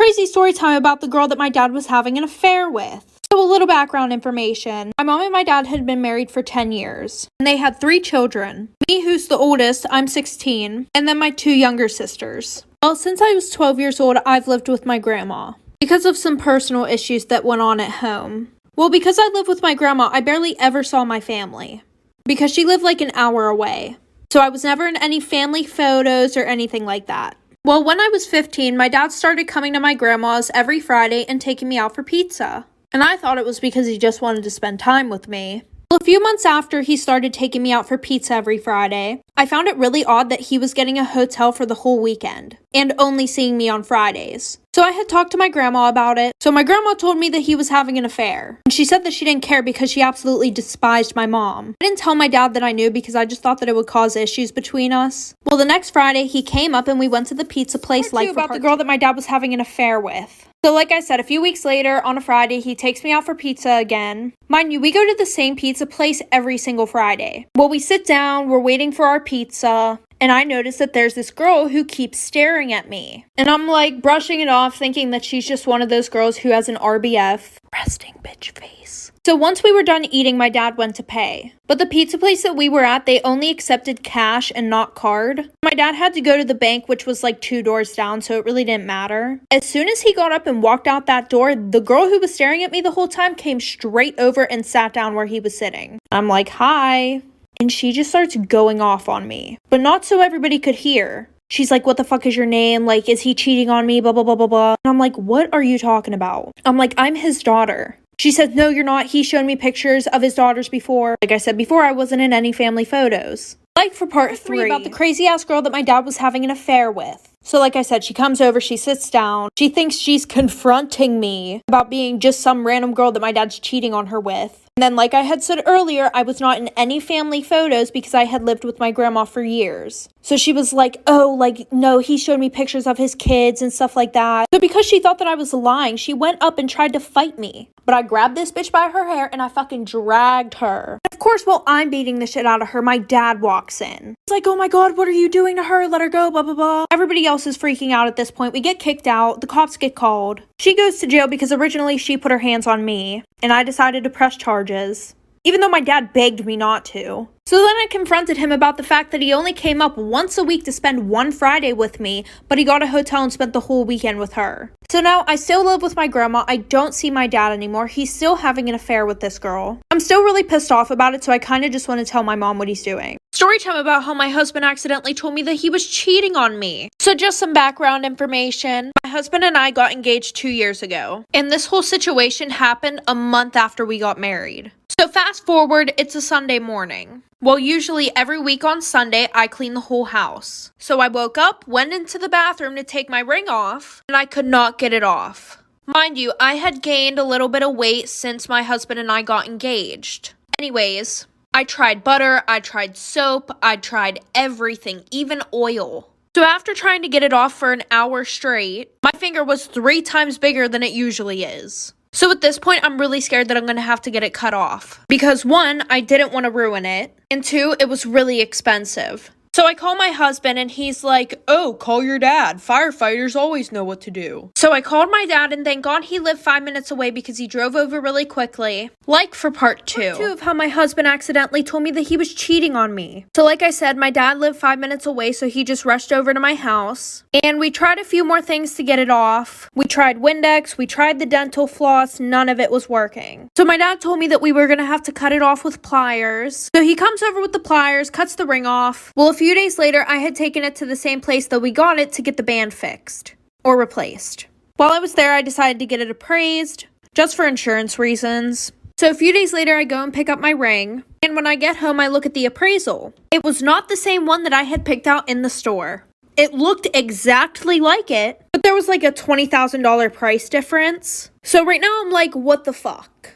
Crazy story time about the girl that my dad was having an affair with. So a little background information. My mom and my dad had been married for 10 years. And they had 3 children. Me, who's the oldest, I'm 16. And then my 2 younger sisters. Well, since I was 12 years old, I've lived with my grandma. Because of some personal issues that went on at home. Well, because I live with my grandma, I barely ever saw my family. Because she lived like an hour away. So I was never in any family photos or anything like that. Well, when I was 15, my dad started coming to my grandma's every Friday and taking me out for pizza. And I thought it was because he just wanted to spend time with me. Well, a few months after he started taking me out for pizza every Friday, I found it really odd that he was getting a hotel for the whole weekend and only seeing me on Fridays. So I had talked to my grandma about it. So my grandma told me that he was having an affair. And she said that she didn't care because she absolutely despised my mom. I didn't tell my dad that I knew because I just thought that it would cause issues between us. Well, the next Friday he came up and we went to the pizza place about the girl that my dad was having an affair with. So like I said, a few weeks later, on a Friday, he takes me out for pizza again. Mind you, we go to the same pizza place every single Friday. Well, we sit down, we're waiting for our pizza, and I notice that there's this girl who keeps staring at me. And I'm like brushing it off, thinking that she's just one of those girls who has an RBF, resting bitch face. So once we were done eating, my dad went to pay. But the pizza place that we were at, they only accepted cash and not card. My dad had to go to the bank, which was like 2 doors down, so it really didn't matter. As soon as he got up and walked out that door, the girl who was staring at me the whole time came straight over and sat down where he was sitting. I'm like, hi. And she just starts going off on me, but not so everybody could hear. She's like, what the fuck is your name? Like, is he cheating on me? Blah, blah, blah, blah, blah. And I'm like, what are you talking about? I'm like, I'm his daughter. She said, no, you're not. He showed me pictures of his daughters before. Like I said before, I wasn't in any family photos. Like for part 3 about the crazy ass girl that my dad was having an affair with. So like I said, she comes over, she sits down. She thinks she's confronting me about being just some random girl that my dad's cheating on her with. And then like I had said earlier, I was not in any family photos because I had lived with my grandma for years. So she was like, oh, like, no, he showed me pictures of his kids and stuff like that. So because she thought that I was lying, she went up and tried to fight me. But I grabbed this bitch by her hair and I fucking dragged her. Of course, while I'm beating the shit out of her, my dad walks in. He's like, oh my god, what are you doing to her? Let her go, blah, blah, blah. Everybody else is freaking out at this point. We get kicked out. The cops get called. She goes to jail because originally she put her hands on me. And I decided to press charges. Even though my dad begged me not to. So then I confronted him about the fact that he only came up once a week to spend one Friday with me, but he got a hotel and spent the whole weekend with her. So now I still live with my grandma. I don't see my dad anymore. He's still having an affair with this girl. I'm still really pissed off about it, so I kind of just want to tell my mom what he's doing. Story time about how my husband accidentally told me that he was cheating on me. So just some background information. My husband and I got engaged 2 years ago. And this whole situation happened a month after we got married. So fast forward, it's a Sunday morning. Well, usually every week on Sunday, I clean the whole house. So I woke up, went into the bathroom to take my ring off, and I could not get it off. Mind you, I had gained a little bit of weight since my husband and I got engaged. Anyways, I tried butter, I tried soap, I tried everything, even oil. So after trying to get it off for an hour straight, my finger was 3 times bigger than it usually is. So at this point, I'm really scared that I'm going to have to get it cut off. Because 1, I didn't want to ruin it. And 2, it was really expensive. So I call my husband and he's like, oh, call your dad. Firefighters always know what to do. So I called my dad and thank God he lived 5 minutes away because he drove over really quickly. Like for part 2. Part 2 of how my husband accidentally told me that he was cheating on me. So like I said, my dad lived 5 minutes away, so he just rushed over to my house. And we tried a few more things to get it off. We tried Windex, we tried the dental floss, none of it was working. So my dad told me that we were going to have to cut it off with pliers. So he comes over with the pliers, cuts the ring off. Well, a few days later, I had taken it to the same place that we got it to get the band fixed or replaced. While I was there, I decided to get it appraised just for insurance reasons. So a few days later, I go and pick up my ring. And when I get home, I look at the appraisal. It was not the same one that I had picked out in the store. It looked exactly like it, but there was like a $20,000 price difference. So right now I'm like, what the fuck?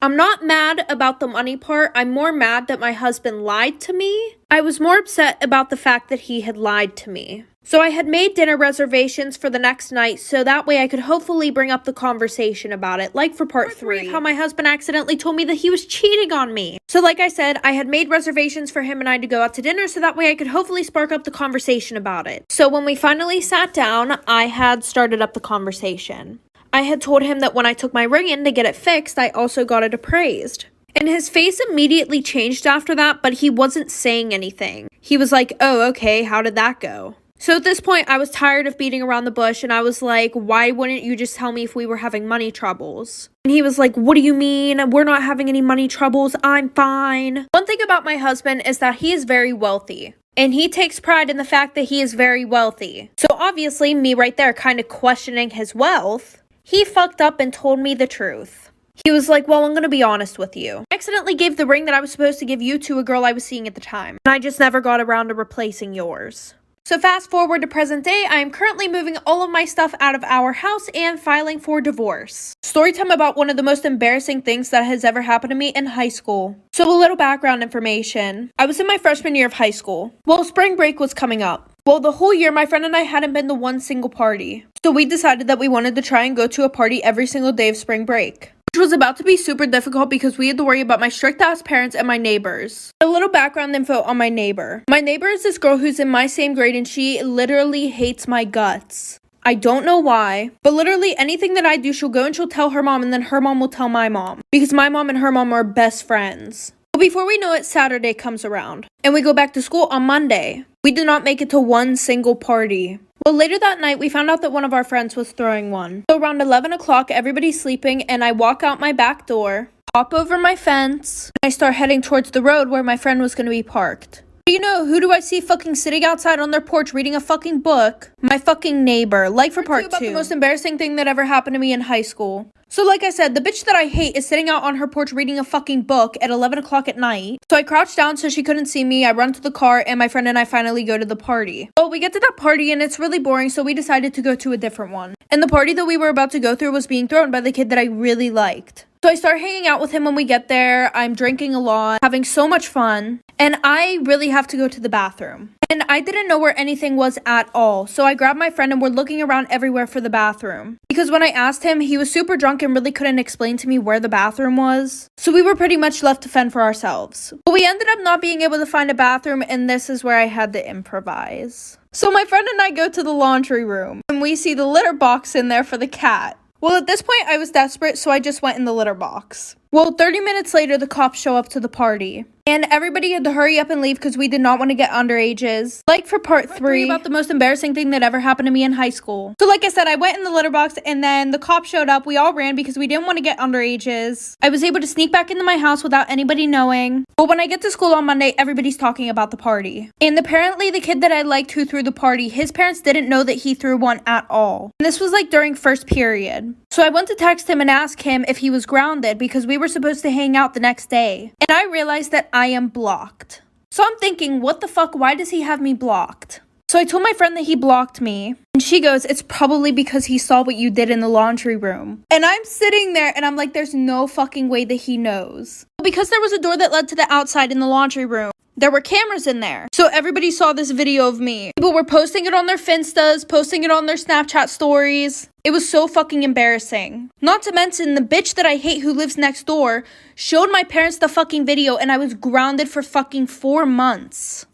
I'm not mad about the money part. I'm more mad that my husband lied to me. I was more upset about the fact that he had lied to me. So I had made dinner reservations for the next night so that way I could hopefully bring up the conversation about it, like for part 3 of how my husband accidentally told me that he was cheating on me. So like I said, I had made reservations for him and I to go out to dinner so that way I could hopefully spark up the conversation about it. So when we finally sat down, I had started up the conversation. I had told him that when I took my ring in to get it fixed, I also got it appraised. And his face immediately changed after that, but he wasn't saying anything. He was like, oh, okay, how did that go? So at this point, I was tired of beating around the bush, and I was like, why wouldn't you just tell me if we were having money troubles? And he was like, what do you mean? We're not having any money troubles. I'm fine. One thing about my husband is that he is very wealthy. And he takes pride in the fact that he is very wealthy. So obviously, me right there kind of questioning his wealth, he fucked up and told me the truth. He was like, well, I'm going to be honest with you. I accidentally gave the ring that I was supposed to give you to a girl I was seeing at the time. And I just never got around to replacing yours. So fast forward to present day, I am currently moving all of my stuff out of our house and filing for divorce. Story time about one of the most embarrassing things that has ever happened to me in high school. So a little background information. I was in my freshman year of high school. Well, spring break was coming up. Well, the whole year, my friend and I hadn't been to one single party. So we decided that we wanted to try and go to a party every single day of spring break, which was about to be super difficult because we had to worry about my strict-ass parents and my neighbors. A little background info on my neighbor. My neighbor is this girl who's in my same grade and she literally hates my guts. I don't know why, but literally anything that I do, she'll go and she'll tell her mom and then her mom will tell my mom because my mom and her mom are best friends. But before we know it, Saturday comes around and we go back to school on Monday. We did not make it to one single party. Well, later that night, we found out that one of our friends was throwing one. So around 11 o'clock, everybody's sleeping, and I walk out my back door, hop over my fence, and I start heading towards the road where my friend was going to be parked. But you know, who do I see fucking sitting outside on their porch reading a fucking book? My fucking neighbor. Like for part 2. About the most embarrassing thing that ever happened to me in high school. So like I said, the bitch that I hate is sitting out on her porch reading a fucking book at 11 o'clock at night. So I crouch down so she couldn't see me. I run to the car and my friend and I finally go to the party. Well, we get to that party and it's really boring, so we decided to go to a different one. And the party that we were about to go through was being thrown by the kid that I really liked. So I start hanging out with him when we get there. I'm drinking a lot, having so much fun, and I really have to go to the bathroom. And I didn't know where anything was at all, so I grabbed my friend and we're looking around everywhere for the bathroom. Because when I asked him, he was super drunk and really couldn't explain to me where the bathroom was. So we were pretty much left to fend for ourselves. But we ended up not being able to find a bathroom, and this is where I had to improvise. So my friend and I go to the laundry room, and we see the litter box in there for the cat. Well, at this point, I was desperate, so I just went in the litter box. Well, 30 minutes later, the cops show up to the party. And everybody had to hurry up and leave because we did not want to get underages. Like for part 3, about the most embarrassing thing that ever happened to me in high school. So like I said, I went in the litter box and then the cops showed up. We all ran because we didn't want to get underages. I was able to sneak back into my house without anybody knowing. But when I get to school on Monday, everybody's talking about the party. And apparently the kid that I liked who threw the party, his parents didn't know that he threw one at all. And this was like during first period. So I went to text him and ask him if he was grounded because we were supposed to hang out the next day. And I realized that I am blocked. So I'm thinking, what the fuck? Why does he have me blocked? So I told my friend that he blocked me. And she goes, it's probably because he saw what you did in the laundry room. And I'm sitting there and I'm like, there's no fucking way that he knows. Because there was a door that led to the outside in the laundry room. There were cameras in there. So everybody saw this video of me. People were posting it on their Finstas, posting it on their Snapchat stories. It was so fucking embarrassing. Not to mention the bitch that I hate who lives next door showed my parents the fucking video and I was grounded for fucking 4 months.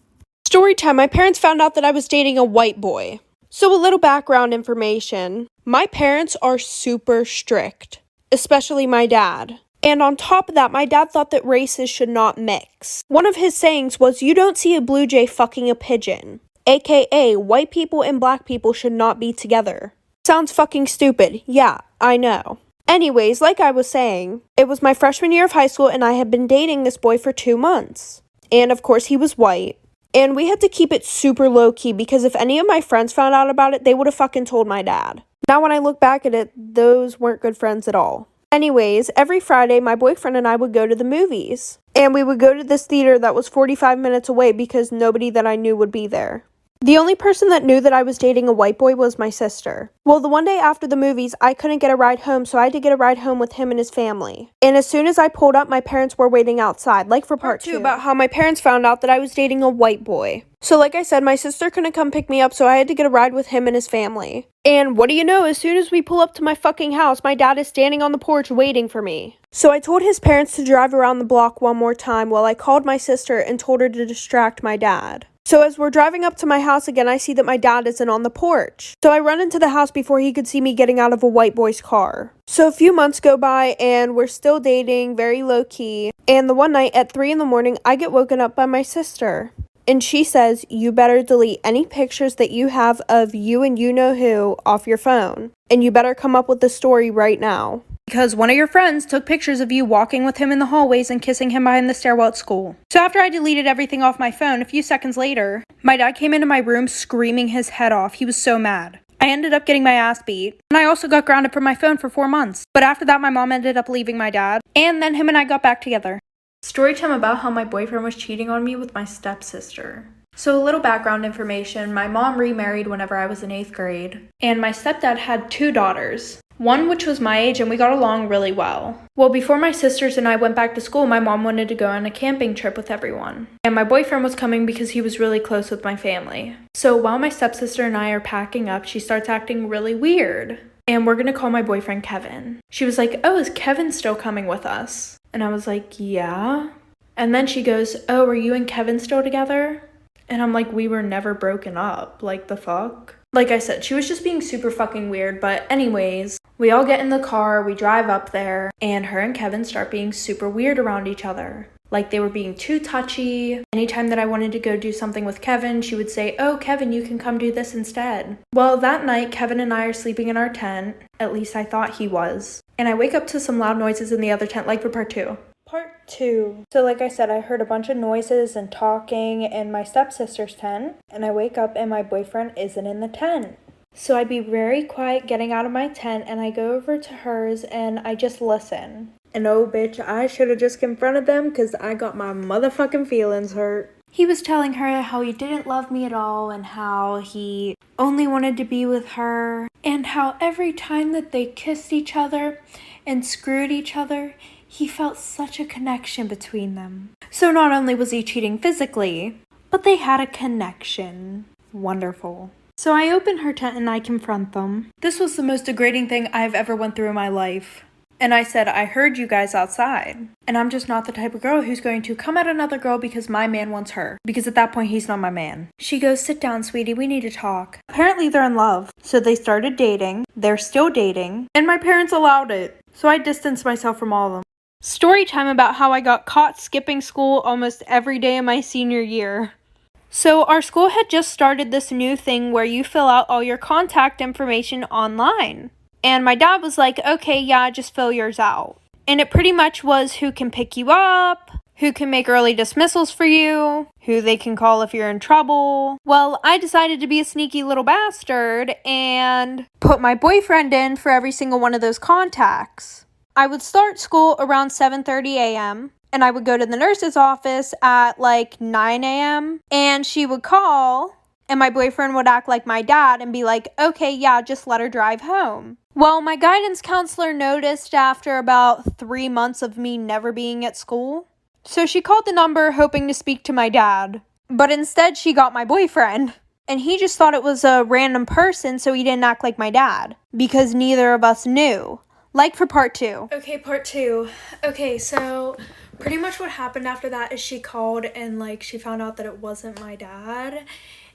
Story time. My parents found out that I was dating a white boy. So a little background information. My parents are super strict, especially my dad. And on top of that, my dad thought that races should not mix. One of his sayings was, you don't see a blue jay fucking a pigeon. AKA, white people and black people should not be together. Sounds fucking stupid. Yeah, I know. Anyways, like I was saying, it was my freshman year of high school and I had been dating this boy for 2 months. And of course he was white. And we had to keep it super low key because if any of my friends found out about it, they would have fucking told my dad. Now when I look back at it, those weren't good friends at all. Anyways, every Friday, my boyfriend and I would go to the movies. And we would go to this theater that was 45 minutes away because nobody that I knew would be there. The only person that knew that I was dating a white boy was my sister. Well, the one day after the movies, I couldn't get a ride home, so I had to get a ride home with him and his family. And as soon as I pulled up, my parents were waiting outside, like for part 2, about how my parents found out that I was dating a white boy. So like I said, my sister couldn't come pick me up, so I had to get a ride with him and his family. And what do you know, as soon as we pull up to my fucking house, my dad is standing on the porch waiting for me. So I told his parents to drive around the block one more time while I called my sister and told her to distract my dad. So as we're driving up to my house again, I see that my dad isn't on the porch. So I run into the house before he could see me getting out of a white boy's car. So a few months go by and we're still dating, very low key. And the one night at 3 in the morning, I get woken up by my sister. And she says, you better delete any pictures that you have of you and you know who off your phone. And you better come up with the story right now. Because one of your friends took pictures of you walking with him in the hallways and kissing him behind the stairwell at school. So after I deleted everything off my phone, a few seconds later, my dad came into my room screaming his head off. He was so mad. I ended up getting my ass beat, and I also got grounded from my phone for 4 months. But after that, my mom ended up leaving my dad, and then him and I got back together. Story time about how my boyfriend was cheating on me with my stepsister. So a little background information, my mom remarried whenever I was in 8th grade, and my stepdad had 2 daughters. One which was my age and we got along really well. Well, before my sisters and I went back to school, my mom wanted to go on a camping trip with everyone. And my boyfriend was coming because he was really close with my family. So while my stepsister and I are packing up, she starts acting really weird. And we're gonna call my boyfriend Kevin. She was like, oh, is Kevin still coming with us? And I was like, yeah. And then she goes, oh, are you and Kevin still together? And I'm like, we were never broken up. Like, the fuck? Like I said, she was just being super fucking weird. But anyways, we all get in the car, we drive up there, and her and Kevin start being super weird around each other. Like, they were being too touchy. Anytime that I wanted to go do something with Kevin, she would say, oh, Kevin, you can come do this instead. Well, that night, Kevin and I are sleeping in our tent. At least I thought he was. And I wake up to some loud noises in the other tent, like for part 2. Part 2. So like I said, I heard a bunch of noises and talking in my stepsister's tent, and I wake up and my boyfriend isn't in the tent. So I'd be very quiet getting out of my tent, and I go over to hers and I just listen. And oh bitch, I should have just confronted them because I got my motherfucking feelings hurt. He was telling her how he didn't love me at all and how he only wanted to be with her, and how every time that they kissed each other and screwed each other, he felt such a connection between them. So not only was he cheating physically, but they had a connection. Wonderful. So I open her tent and I confront them. This was the most degrading thing I've ever went through in my life. And I said, I heard you guys outside. And I'm just not the type of girl who's going to come at another girl because my man wants her. Because at that point, he's not my man. She goes, sit down, sweetie, we need to talk. Apparently they're in love. So they started dating. They're still dating. And my parents allowed it. So I distanced myself from all of them. Story time about how I got caught skipping school almost every day of my senior year. So our school had just started this new thing where you fill out all your contact information online. And my dad was like, okay, yeah, just fill yours out. And it pretty much was who can pick you up, who can make early dismissals for you, who they can call if you're in trouble. Well, I decided to be a sneaky little bastard and put my boyfriend in for every single one of those contacts. I would start school around 7:30 a.m. and I would go to the nurse's office at like 9 a.m. and she would call and my boyfriend would act like my dad and be like, okay, yeah, just let her drive home. Well, my guidance counselor noticed after about 3 months of me never being at school. So she called the number hoping to speak to my dad. But instead she got my boyfriend. And he just thought it was a random person, so he didn't act like my dad. Because neither of us knew. Like for part 2. Okay, part 2. Okay, so pretty much what happened after that is she called and like she found out that it wasn't my dad.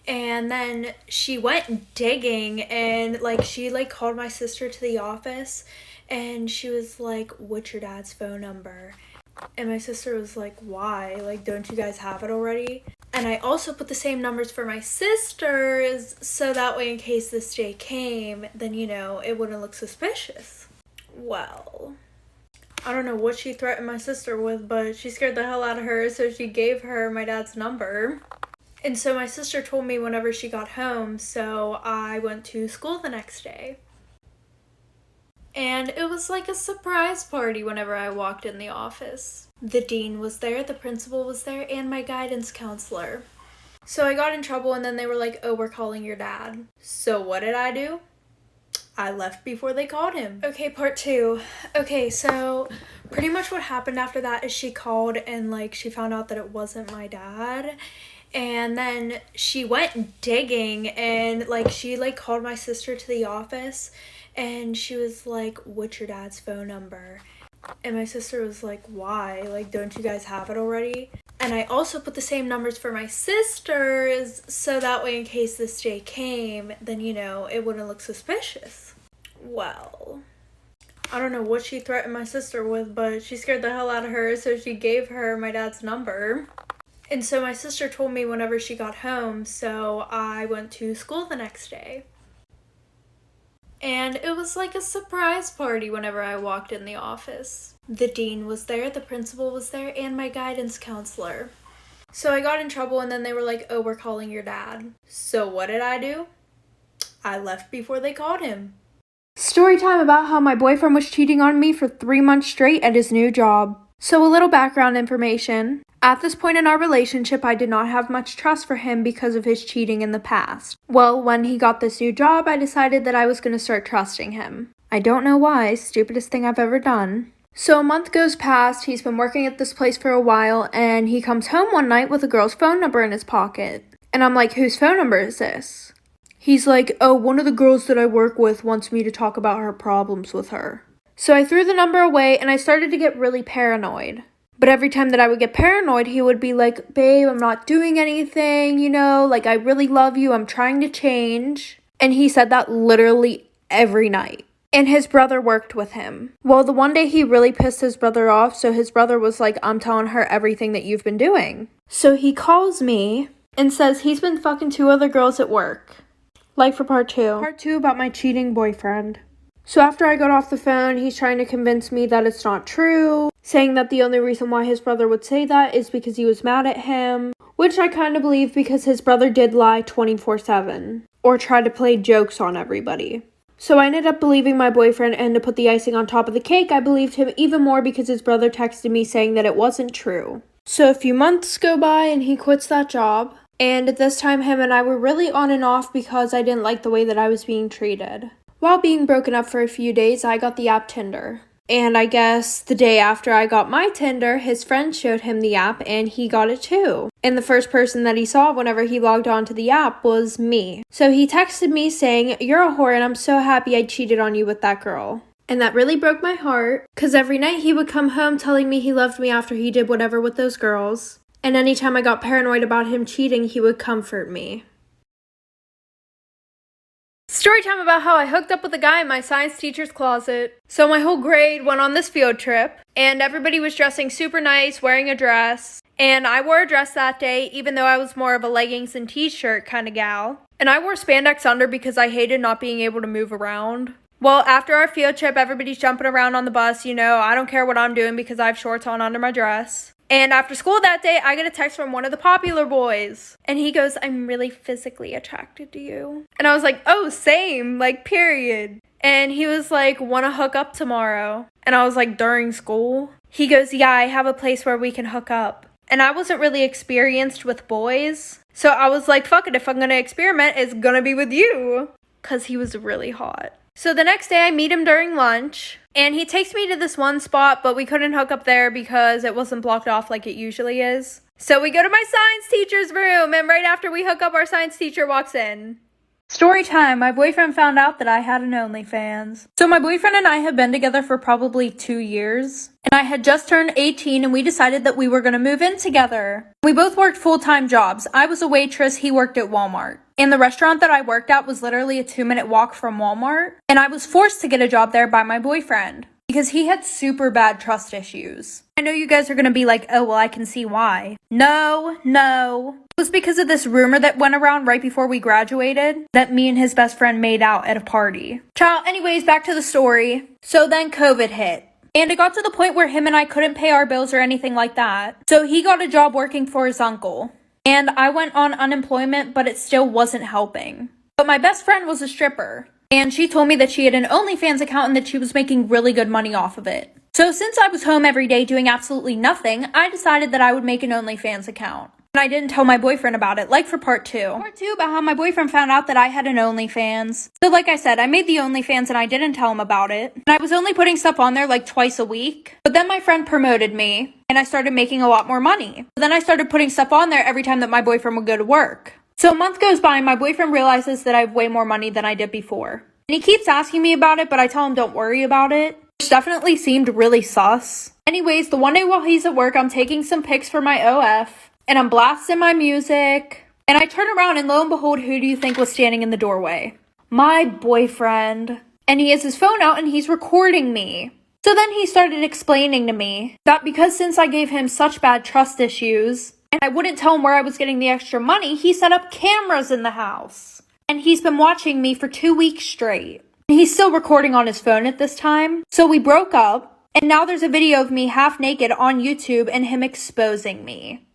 And then she went digging and like she like called my sister to the office and she was like, what's your dad's phone number? And my sister was like, why? Like, don't you guys have it already? And I also put the same numbers for my sisters so that way in case this day came, then you know, it wouldn't look suspicious. Well, I don't know what she threatened my sister with, but she scared the hell out of her, so she gave her my dad's number. And so my sister told me whenever she got home, so I went to school the next day. And it was like a surprise party whenever I walked in the office. The dean was there, the principal was there, and my guidance counselor. So I got in trouble and then they were like, oh, we're calling your dad. So what did I do? I left before they called him. Okay, part 2. Okay, so pretty much what happened after that is she called and like she found out that it wasn't my dad. And then she went digging and like she like called my sister to the office and she was like, what's your dad's phone number? And my sister was like, why? Like, don't you guys have it already? And I also put the same numbers for my sisters so that way in case this day came, then, you know, it wouldn't look suspicious. Well, I don't know what she threatened my sister with, but she scared the hell out of her, so she gave her my dad's number. And so my sister told me whenever she got home, so I went to school the next day. And it was like a surprise party whenever I walked in the office. The dean was there, the principal was there, and my guidance counselor. So I got in trouble and then they were like, oh, we're calling your dad. So what did I do? I left before they called him. Story time about how my boyfriend was cheating on me for 3 months straight at his new job. So a little background information. At this point in our relationship, I did not have much trust for him because of his cheating in the past. Well, when he got this new job, I decided that I was going to start trusting him. I don't know why, stupidest thing I've ever done. So a month goes past, he's been working at this place for a while, and he comes home one night with a girl's phone number in his pocket. And I'm like, whose phone number is this? He's like, oh, one of the girls that I work with wants me to talk about her problems with her. So I threw the number away and I started to get really paranoid. But every time that I would get paranoid, he would be like, babe, I'm not doing anything, you know, like I really love you, I'm trying to change. And he said that literally every night. And his brother worked with him. Well, the one day he really pissed his brother off, so his brother was like, I'm telling her everything that you've been doing. So he calls me and says he's been fucking 2 other girls at work. Like for part 2. Part 2 about my cheating boyfriend. So after I got off the phone, he's trying to convince me that it's not true, saying that the only reason why his brother would say that is because he was mad at him, which I kind of believe because his brother did lie 24/7, or try to play jokes on everybody. So I ended up believing my boyfriend, and to put the icing on top of the cake, I believed him even more because his brother texted me saying that it wasn't true. So a few months go by and he quits that job, and at this time him and I were really on and off because I didn't like the way that I was being treated. While being broken up for a few days, I got the app Tinder. And I guess the day after I got my Tinder, his friend showed him the app and he got it too. And the first person that he saw whenever he logged onto the app was me. So he texted me saying, you're a whore and I'm so happy I cheated on you with that girl. And that really broke my heart, because every night he would come home telling me he loved me after he did whatever with those girls. And anytime I got paranoid about him cheating, he would comfort me. Story time about how I hooked up with a guy in my science teacher's closet. So my whole grade went on this field trip, and everybody was dressing super nice, wearing a dress. And I wore a dress that day, even though I was more of a leggings and t-shirt kind of gal. And I wore spandex under because I hated not being able to move around. Well, after our field trip, everybody's jumping around on the bus, you know, I don't care what I'm doing because I have shorts on under my dress. And after school that day, I get a text from one of the popular boys. And he goes, I'm really physically attracted to you. And I was like, oh, same, like, period. And he was like, wanna hook up tomorrow? And I was like, during school? He goes, yeah, I have a place where we can hook up. And I wasn't really experienced with boys. So I was like, fuck it, if I'm gonna experiment, it's gonna be with you. Cause he was really hot. So the next day I meet him during lunch. And he takes me to this one spot, but we couldn't hook up there because it wasn't blocked off like it usually is. So we go to my science teacher's room, and right after we hook up, our science teacher walks in. Story time. My boyfriend found out that I had an OnlyFans. So my boyfriend and I have been together for probably 2 years. And I had just turned 18 and we decided that we were going to move in together. We both worked full-time jobs. I was a waitress, he worked at Walmart. And the restaurant that I worked at was literally a 2-minute walk from Walmart. And I was forced to get a job there by my boyfriend because he had super bad trust issues. I know you guys are going to be like, oh, well, I can see why. No. It was because of this rumor that went around right before we graduated that me and his best friend made out at a party. Child, anyways, back to the story. So then COVID hit. And it got to the point where him and I couldn't pay our bills or anything like that. So he got a job working for his uncle. And I went on unemployment, but it still wasn't helping. But my best friend was a stripper. And she told me that she had an OnlyFans account and that she was making really good money off of it. So since I was home every day doing absolutely nothing, I decided that I would make an OnlyFans account. And I didn't tell my boyfriend about it, like for part 2. Part 2 about how my boyfriend found out that I had an OnlyFans. So like I said, I made the OnlyFans and I didn't tell him about it. And I was only putting stuff on there like twice a week. But then my friend promoted me and I started making a lot more money. But then I started putting stuff on there every time that my boyfriend would go to work. So a month goes by and my boyfriend realizes that I have way more money than I did before. And he keeps asking me about it, but I tell him don't worry about it. Which definitely seemed really sus. Anyways, the one day while he's at work, I'm taking some pics for my OF. And I'm blasting my music. And I turn around and lo and behold, who do you think was standing in the doorway? My boyfriend. And he has his phone out and he's recording me. So then he started explaining to me that because since I gave him such bad trust issues, and I wouldn't tell him where I was getting the extra money, he set up cameras in the house. And he's been watching me for 2 weeks straight. He's still recording on his phone at this time. So we broke up. And now there's a video of me half naked on YouTube and him exposing me.